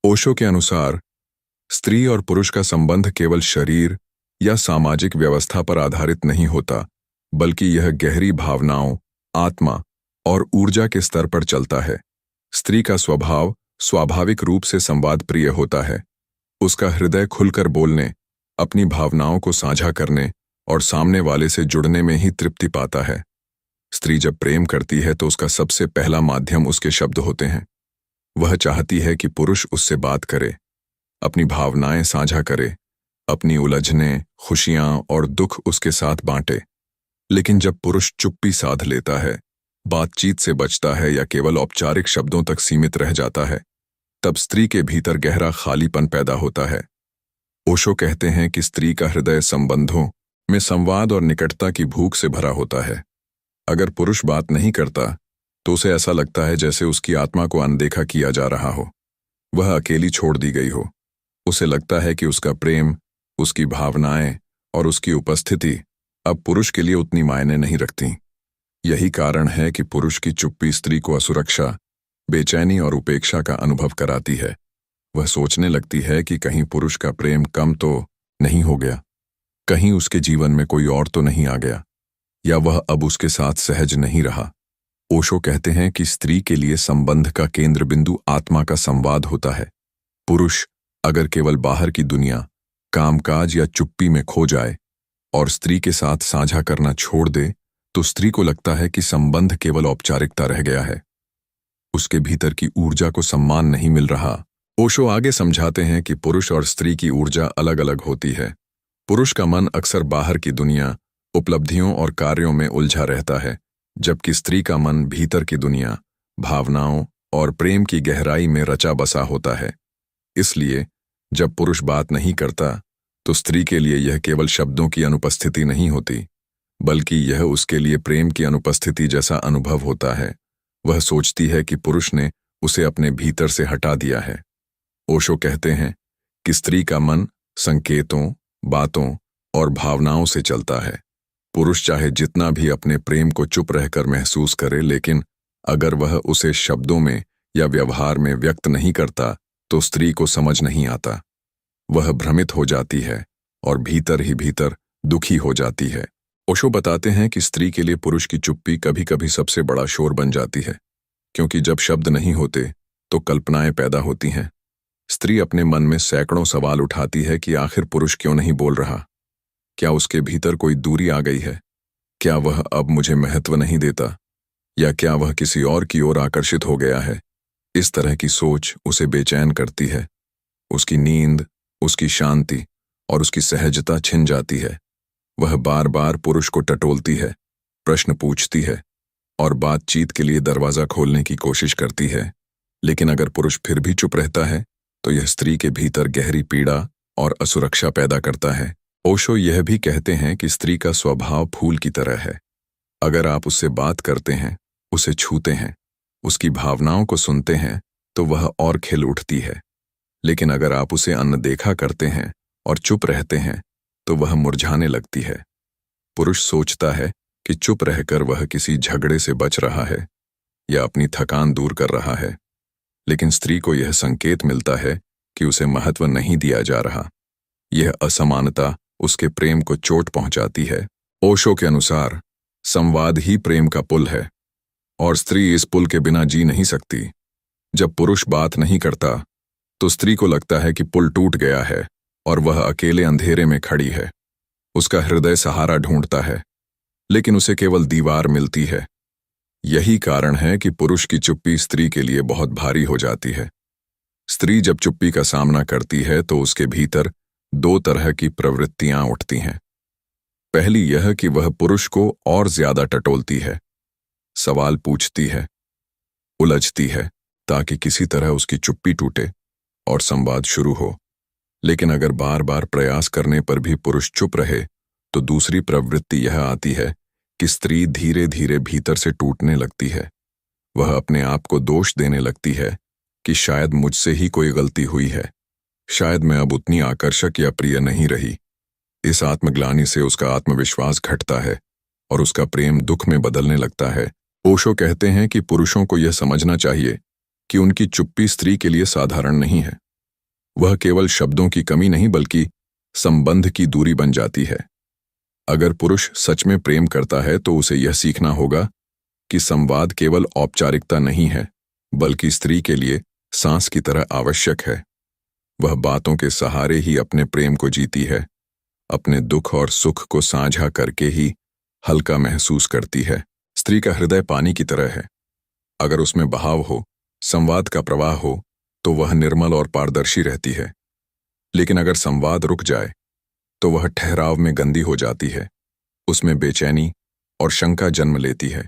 ओशो के अनुसार स्त्री और पुरुष का संबंध केवल शरीर या सामाजिक व्यवस्था पर आधारित नहीं होता, बल्कि यह गहरी भावनाओं, आत्मा और ऊर्जा के स्तर पर चलता है। स्त्री का स्वभाव स्वाभाविक रूप से संवाद प्रिय होता है। उसका हृदय खुलकर बोलने, अपनी भावनाओं को साझा करने और सामने वाले से जुड़ने में ही तृप्ति पाता है। स्त्री जब प्रेम करती है तो उसका सबसे पहला माध्यम उसके शब्द होते हैं। वह चाहती है कि पुरुष उससे बात करे, अपनी भावनाएं साझा करे, अपनी उलझनें, खुशियां और दुख उसके साथ बांटे। लेकिन जब पुरुष चुप्पी साध लेता है, बातचीत से बचता है या केवल औपचारिक शब्दों तक सीमित रह जाता है, तब स्त्री के भीतर गहरा खालीपन पैदा होता है। ओशो कहते हैं कि स्त्री का हृदय संबंधों में संवाद और निकटता की भूख से भरा होता है। अगर पुरुष बात नहीं करता तो उसे ऐसा लगता है जैसे उसकी आत्मा को अनदेखा किया जा रहा हो, वह अकेली छोड़ दी गई हो। उसे लगता है कि उसका प्रेम, उसकी भावनाएं और उसकी उपस्थिति अब पुरुष के लिए उतनी मायने नहीं रखती। यही कारण है कि पुरुष की चुप्पी स्त्री को असुरक्षा, बेचैनी और उपेक्षा का अनुभव कराती है। वह सोचने लगती है कि कहीं पुरुष का प्रेम कम तो नहीं हो गया, कहीं उसके जीवन में कोई और तो नहीं आ गया, या वह अब उसके साथ सहज नहीं रहा। ओशो कहते हैं कि स्त्री के लिए संबंध का केंद्र बिंदु आत्मा का संवाद होता है। पुरुष अगर केवल बाहर की दुनिया, कामकाज या चुप्पी में खो जाए और स्त्री के साथ साझा करना छोड़ दे, तो स्त्री को लगता है कि संबंध केवल औपचारिकता रह गया है, उसके भीतर की ऊर्जा को सम्मान नहीं मिल रहा। ओशो आगे समझाते हैं कि पुरुष और स्त्री की ऊर्जा अलग अलग होती है। पुरुष का मन अक्सर बाहर की दुनिया, उपलब्धियों और कार्यों में उलझा रहता है, जबकि स्त्री का मन भीतर की दुनिया, भावनाओं और प्रेम की गहराई में रचा बसा होता है। इसलिए जब पुरुष बात नहीं करता तो स्त्री के लिए यह केवल शब्दों की अनुपस्थिति नहीं होती, बल्कि यह उसके लिए प्रेम की अनुपस्थिति जैसा अनुभव होता है। वह सोचती है कि पुरुष ने उसे अपने भीतर से हटा दिया है। ओशो कहते हैं कि स्त्री का मन संकेतों, बातों और भावनाओं से चलता है। पुरुष चाहे जितना भी अपने प्रेम को चुप रहकर महसूस करे, लेकिन अगर वह उसे शब्दों में या व्यवहार में व्यक्त नहीं करता तो स्त्री को समझ नहीं आता। वह भ्रमित हो जाती है और भीतर ही भीतर दुखी हो जाती है। ओशो बताते हैं कि स्त्री के लिए पुरुष की चुप्पी कभी कभी सबसे बड़ा शोर बन जाती है, क्योंकि जब शब्द नहीं होते तो कल्पनाएं पैदा होती हैं। स्त्री अपने मन में सैकड़ों सवाल उठाती है कि आखिर पुरुष क्यों नहीं बोल रहा? क्या उसके भीतर कोई दूरी आ गई है? क्या वह अब मुझे महत्व नहीं देता? या क्या वह किसी और की ओर आकर्षित हो गया है? इस तरह की सोच उसे बेचैन करती है। उसकी नींद, उसकी शांति और उसकी सहजता छिन जाती है। वह बार बार पुरुष को टटोलती है, प्रश्न पूछती है और बातचीत के लिए दरवाजा खोलने की कोशिश करती है। लेकिन अगर पुरुष फिर भी चुप रहता है तो यह स्त्री के भीतर गहरी पीड़ा और असुरक्षा पैदा करता है। ओशो यह भी कहते हैं कि स्त्री का स्वभाव फूल की तरह है। अगर आप उससे बात करते हैं, उसे छूते हैं, उसकी भावनाओं को सुनते हैं, तो वह और खिल उठती है। लेकिन अगर आप उसे अनदेखा करते हैं और चुप रहते हैं, तो वह मुरझाने लगती है। पुरुष सोचता है कि चुप रहकर वह किसी झगड़े से बच रहा है या अपनी थकान दूर कर रहा है, लेकिन स्त्री को यह संकेत मिलता है कि उसे महत्व नहीं दिया जा रहा। यह असमानता उसके प्रेम को चोट पहुंचाती है। ओशो के अनुसार संवाद ही प्रेम का पुल है और स्त्री इस पुल के बिना जी नहीं सकती। जब पुरुष बात नहीं करता तो स्त्री को लगता है कि पुल टूट गया है और वह अकेले अंधेरे में खड़ी है। उसका हृदय सहारा ढूंढता है, लेकिन उसे केवल दीवार मिलती है। यही कारण है कि पुरुष की चुप्पी स्त्री के लिए बहुत भारी हो जाती है। स्त्री जब चुप्पी का सामना करती है तो उसके भीतर दो तरह की प्रवृत्तियां उठती हैं। पहली यह कि वह पुरुष को और ज्यादा टटोलती है, सवाल पूछती है, उलझती है, ताकि किसी तरह उसकी चुप्पी टूटे और संवाद शुरू हो। लेकिन अगर बार बार प्रयास करने पर भी पुरुष चुप रहे तो दूसरी प्रवृत्ति यह आती है कि स्त्री धीरे धीरे भीतर से टूटने लगती है। वह अपने आप को दोष देने लगती है कि शायद मुझसे ही कोई गलती हुई है, शायद मैं अब उतनी आकर्षक या प्रिय नहीं रही। इस आत्मग्लानि से उसका आत्मविश्वास घटता है और उसका प्रेम दुख में बदलने लगता है। ओशो कहते हैं कि पुरुषों को यह समझना चाहिए कि उनकी चुप्पी स्त्री के लिए साधारण नहीं है। वह केवल शब्दों की कमी नहीं बल्कि संबंध की दूरी बन जाती है। अगर पुरुष सच में प्रेम करता है तो उसे यह सीखना होगा कि संवाद केवल औपचारिकता नहीं है, बल्कि स्त्री के लिए सांस की तरह आवश्यक है। वह बातों के सहारे ही अपने प्रेम को जीती है, अपने दुख और सुख को साझा करके ही हल्का महसूस करती है। स्त्री का हृदय पानी की तरह है। अगर उसमें बहाव हो, संवाद का प्रवाह हो, तो वह निर्मल और पारदर्शी रहती है। लेकिन अगर संवाद रुक जाए तो वह ठहराव में गंदी हो जाती है, उसमें बेचैनी और शंका जन्म लेती है।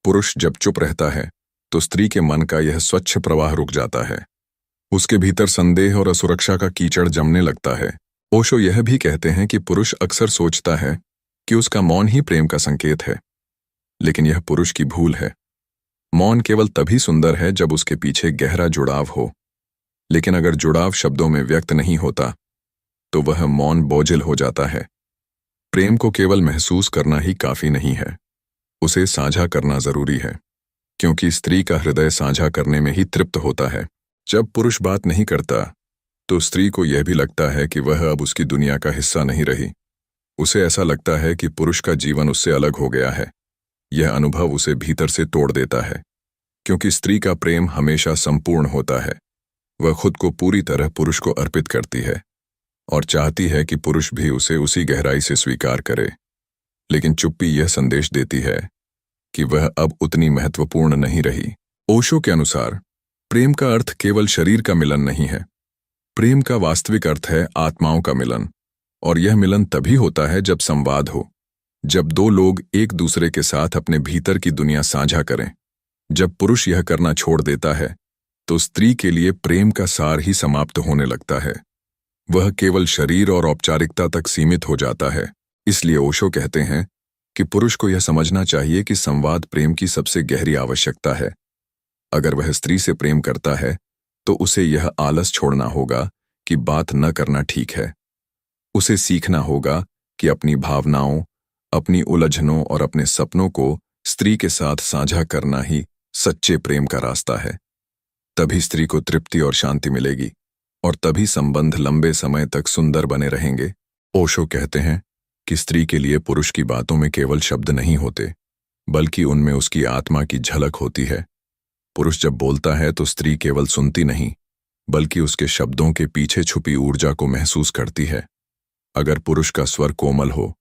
पुरुष जब चुप रहता है तो स्त्री के मन का यह स्वच्छ प्रवाह रुक जाता है। उसके भीतर संदेह और असुरक्षा का कीचड़ जमने लगता है। ओशो यह भी कहते हैं कि पुरुष अक्सर सोचता है कि उसका मौन ही प्रेम का संकेत है, लेकिन यह पुरुष की भूल है। मौन केवल तभी सुंदर है जब उसके पीछे गहरा जुड़ाव हो, लेकिन अगर जुड़ाव शब्दों में व्यक्त नहीं होता तो वह मौन बोझिल हो जाता है। प्रेम को केवल महसूस करना ही काफी नहीं है, उसे साझा करना जरूरी है, क्योंकि स्त्री का हृदय साझा करने में ही तृप्त होता है। जब पुरुष बात नहीं करता तो स्त्री को यह भी लगता है कि वह अब उसकी दुनिया का हिस्सा नहीं रही। उसे ऐसा लगता है कि पुरुष का जीवन उससे अलग हो गया है। यह अनुभव उसे भीतर से तोड़ देता है, क्योंकि स्त्री का प्रेम हमेशा संपूर्ण होता है। वह खुद को पूरी तरह पुरुष को अर्पित करती है और चाहती है कि पुरुष भी उसे उसी गहराई से स्वीकार करे। लेकिन चुप्पी यह संदेश देती है कि वह अब उतनी महत्वपूर्ण नहीं रही। ओशो के अनुसार प्रेम का अर्थ केवल शरीर का मिलन नहीं है। प्रेम का वास्तविक अर्थ है आत्माओं का मिलन, और यह मिलन तभी होता है जब संवाद हो, जब दो लोग एक दूसरे के साथ अपने भीतर की दुनिया साझा करें। जब पुरुष यह करना छोड़ देता है तो स्त्री के लिए प्रेम का सार ही समाप्त होने लगता है। वह केवल शरीर और औपचारिकता तक सीमित हो जाता है। इसलिए ओशो कहते हैं कि पुरुष को यह समझना चाहिए कि संवाद प्रेम की सबसे गहरी आवश्यकता है। अगर वह स्त्री से प्रेम करता है तो उसे यह आलस छोड़ना होगा कि बात न करना ठीक है। उसे सीखना होगा कि अपनी भावनाओं, अपनी उलझनों और अपने सपनों को स्त्री के साथ साझा करना ही सच्चे प्रेम का रास्ता है। तभी स्त्री को तृप्ति और शांति मिलेगी, और तभी संबंध लंबे समय तक सुंदर बने रहेंगे। ओशो कहते हैं कि स्त्री के लिए पुरुष की बातों में केवल शब्द नहीं होते, बल्कि उनमें उसकी आत्मा की झलक होती है। पुरुष जब बोलता है तो स्त्री केवल सुनती नहीं, बल्कि उसके शब्दों के पीछे छुपी ऊर्जा को महसूस करती है। अगर पुरुष का स्वर कोमल हो,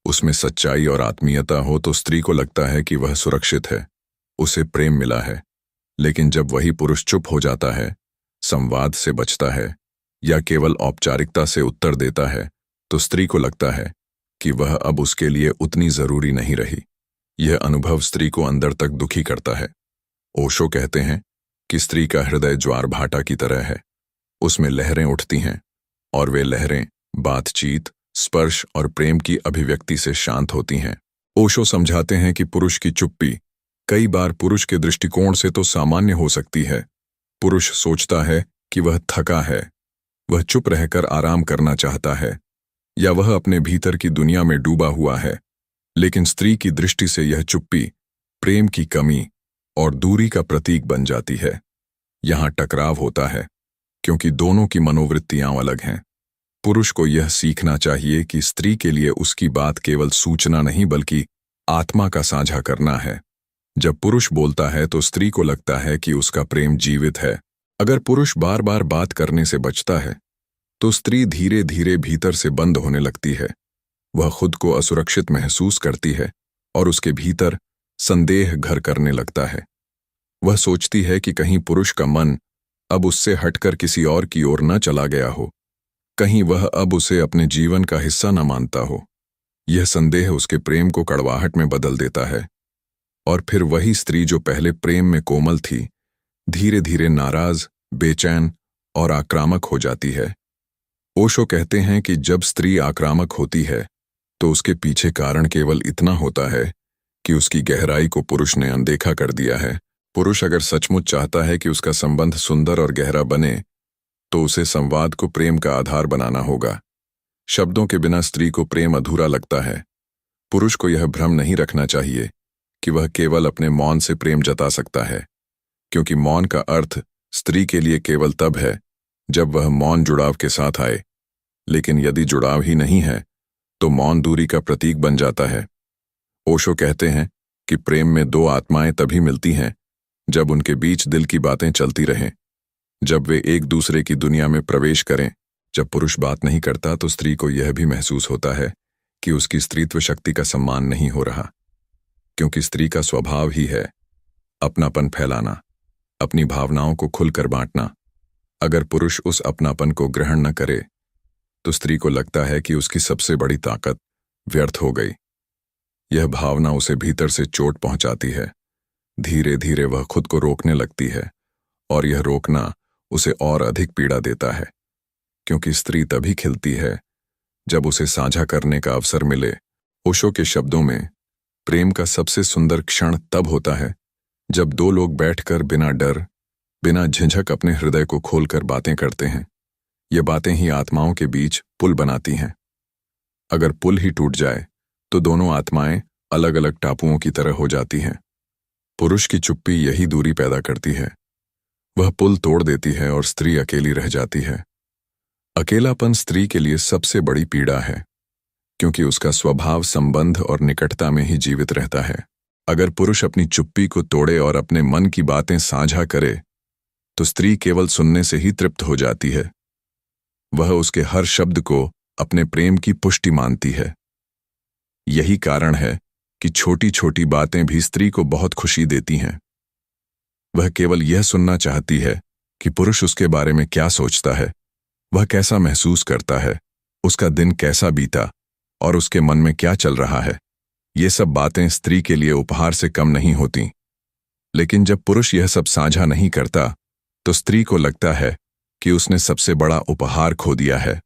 उसमें सच्चाई और आत्मीयता हो, तो स्त्री को लगता है कि वह सुरक्षित है, उसे प्रेम मिला है। लेकिन जब वही पुरुष चुप हो जाता है, संवाद से बचता है या केवल औपचारिकता से उत्तर देता है, तो स्त्री को लगता है कि वह अब उसके लिए उतनी जरूरी नहीं रही। यह अनुभव स्त्री को अंदर तक दुखी करता है। ओशो कहते हैं कि स्त्री का हृदय ज्वार भाटा की तरह है। उसमें लहरें उठती हैं, और वे लहरें बातचीत, स्पर्श और प्रेम की अभिव्यक्ति से शांत होती हैं। ओशो समझाते हैं कि पुरुष की चुप्पी कई बार पुरुष के दृष्टिकोण से तो सामान्य हो सकती है। पुरुष सोचता है कि वह थका है, वह चुप रहकर आराम करना चाहता है, या वह अपने भीतर की दुनिया में डूबा हुआ है। लेकिन स्त्री की दृष्टि से यह चुप्पी प्रेम की कमी और दूरी का प्रतीक बन जाती है। यहां टकराव होता है, क्योंकि दोनों की मनोवृत्तियां अलग हैं। पुरुष को यह सीखना चाहिए कि स्त्री के लिए उसकी बात केवल सूचना नहीं, बल्कि आत्मा का साझा करना है। जब पुरुष बोलता है तो स्त्री को लगता है कि उसका प्रेम जीवित है। अगर पुरुष बार बार बात करने से बचता है तो स्त्री धीरे धीरे भीतर से बंद होने लगती है। वह खुद को असुरक्षित महसूस करती है और उसके भीतर संदेह घर करने लगता है। वह सोचती है कि कहीं पुरुष का मन अब उससे हटकर किसी और की ओर न चला गया हो, कहीं वह अब उसे अपने जीवन का हिस्सा न मानता हो। यह संदेह उसके प्रेम को कड़वाहट में बदल देता है, और फिर वही स्त्री जो पहले प्रेम में कोमल थी, धीरे धीरे नाराज, बेचैन और आक्रामक हो जाती है। ओशो कहते हैं कि जब स्त्री आक्रामक होती है तो उसके पीछे कारण केवल इतना होता है कि उसकी गहराई को पुरुष ने अनदेखा कर दिया है। पुरुष अगर सचमुच चाहता है कि उसका संबंध सुंदर और गहरा बने, तो उसे संवाद को प्रेम का आधार बनाना होगा। शब्दों के बिना स्त्री को प्रेम अधूरा लगता है। पुरुष को यह भ्रम नहीं रखना चाहिए कि वह केवल अपने मौन से प्रेम जता सकता है, क्योंकि मौन का अर्थ स्त्री के लिए केवल तब है जब वह मौन जुड़ाव के साथ आए। लेकिन यदि जुड़ाव ही नहीं है तो मौन दूरी का प्रतीक बन जाता है। ओशो कहते हैं कि प्रेम में दो आत्माएं तभी मिलती हैं जब उनके बीच दिल की बातें चलती रहें, जब वे एक दूसरे की दुनिया में प्रवेश करें। जब पुरुष बात नहीं करता तो स्त्री को यह भी महसूस होता है कि उसकी स्त्रीत्व शक्ति का सम्मान नहीं हो रहा, क्योंकि स्त्री का स्वभाव ही है अपनापन फैलाना, अपनी भावनाओं को खुलकर बांटना। अगर पुरुष उस अपनापन को ग्रहण न करे तो स्त्री को लगता है कि उसकी सबसे बड़ी ताकत व्यर्थ हो गई। यह भावना उसे भीतर से चोट पहुंचाती है। धीरे धीरे वह खुद को रोकने लगती है और यह रोकना उसे और अधिक पीड़ा देता है, क्योंकि स्त्री तभी खिलती है जब उसे साझा करने का अवसर मिले। ओशो के शब्दों में प्रेम का सबसे सुंदर क्षण तब होता है जब दो लोग बैठकर बिना डर, बिना झिझक अपने हृदय को खोलकर बातें करते हैं। ये बातें ही आत्माओं के बीच पुल बनाती हैं। अगर पुल ही टूट जाए तो दोनों आत्माएं अलग अलग टापुओं की तरह हो जाती हैं। पुरुष की चुप्पी यही दूरी पैदा करती है। वह पुल तोड़ देती है और स्त्री अकेली रह जाती है। अकेलापन स्त्री के लिए सबसे बड़ी पीड़ा है, क्योंकि उसका स्वभाव संबंध और निकटता में ही जीवित रहता है। अगर पुरुष अपनी चुप्पी को तोड़े और अपने मन की बातें साझा करे तो स्त्री केवल सुनने से ही तृप्त हो जाती है। वह उसके हर शब्द को अपने प्रेम की पुष्टि मानती है। यही कारण है कि छोटी छोटी बातें भी स्त्री को बहुत खुशी देती हैं। वह केवल यह सुनना चाहती है कि पुरुष उसके बारे में क्या सोचता है, वह कैसा महसूस करता है, उसका दिन कैसा बीता और उसके मन में क्या चल रहा है। ये सब बातें स्त्री के लिए उपहार से कम नहीं होती। लेकिन जब पुरुष यह सब साझा नहीं करता तो स्त्री को लगता है कि उसने सबसे बड़ा उपहार खो दिया है।